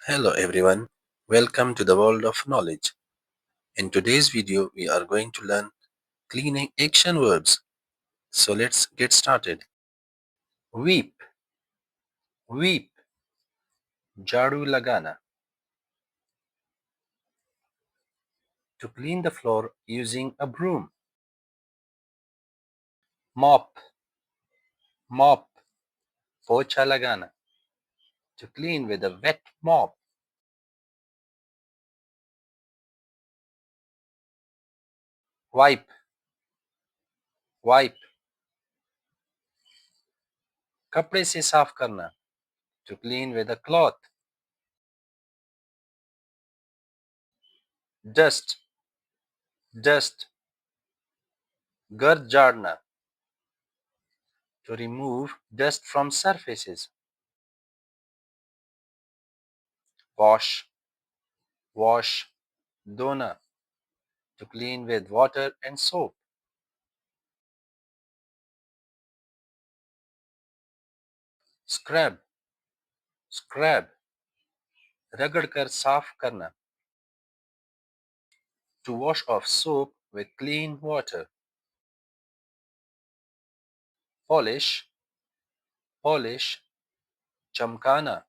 Hello everyone, welcome to the world of knowledge. In today's video, we are going to learn cleaning action verbs. So let's get started. Weep, weep, jadu lagana. To clean the floor using a broom. Mop, mop, pocha lagana. To clean with a wet mop. Wipe, wipe, कपड़े से साफ करना. To clean with a cloth. Dust, dust, गर्द झाड़ना. To remove dust from surfaces. Wash, wash, dhona. To clean with water and soap. Scrub, scrub, रगड़कर साफ करना. To wash off soap with clean water. Polish, polish, चमकाना.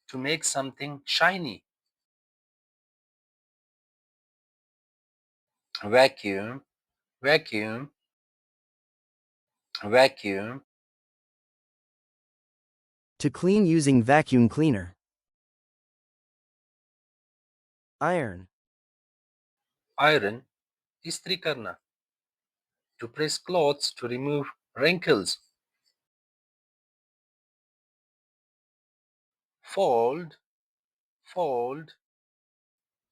To make something shiny. Vacuum, vacuum, vacuum. To clean using vacuum cleaner. Iron. Iron, इस्त्री करना. To press clothes to remove wrinkles. Fold, fold,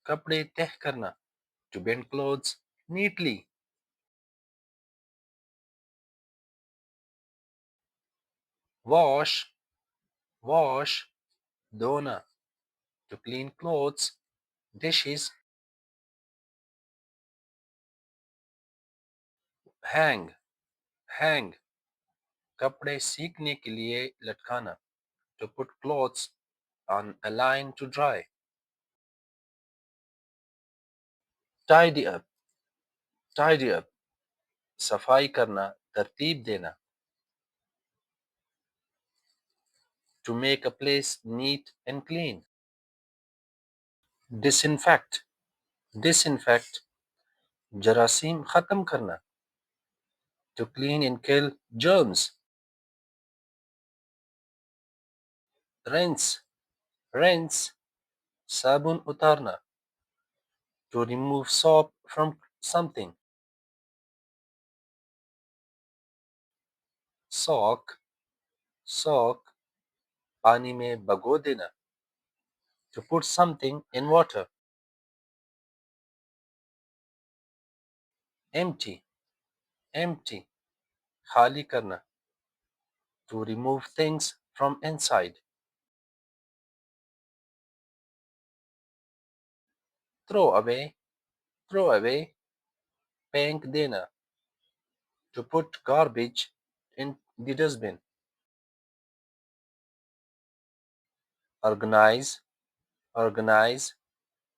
कपड़े तह करना. To bend clothes neatly. Wash, wash, dhona. To clean clothes, dishes. Hang, hang, कपड़े सीखने के लिए लटकाना. To put clothes on a line to dry. Tidy up, tidy up, सफाई करना, तरतीब देना. To make a place neat and clean. Disinfect, disinfect, जरासीम खत्म करना. To clean and kill germs. Rinse, rinse, साबुन उतारना. To remove soap from something. Soak, soak, पानी में भिगो देना. To put something in water. Empty, empty, खाली करना. To remove things from inside. Throw away, throw away, फेंक देना. To put garbage in the dustbin. Organize, organize,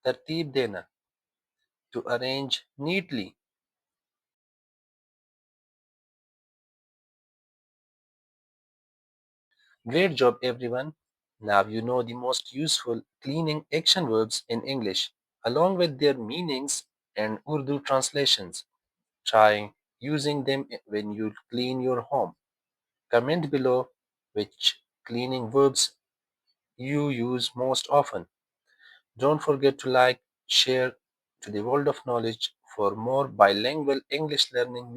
तरतीब देना. To arrange neatly. Great job everyone. Now you know the most useful cleaning action verbs in English, along with their meanings and Urdu translations. Try using them when you clean your home. Comment below which cleaning verbs you use most often. Don't forget to like, share to the world of knowledge for more bilingual English learning videos.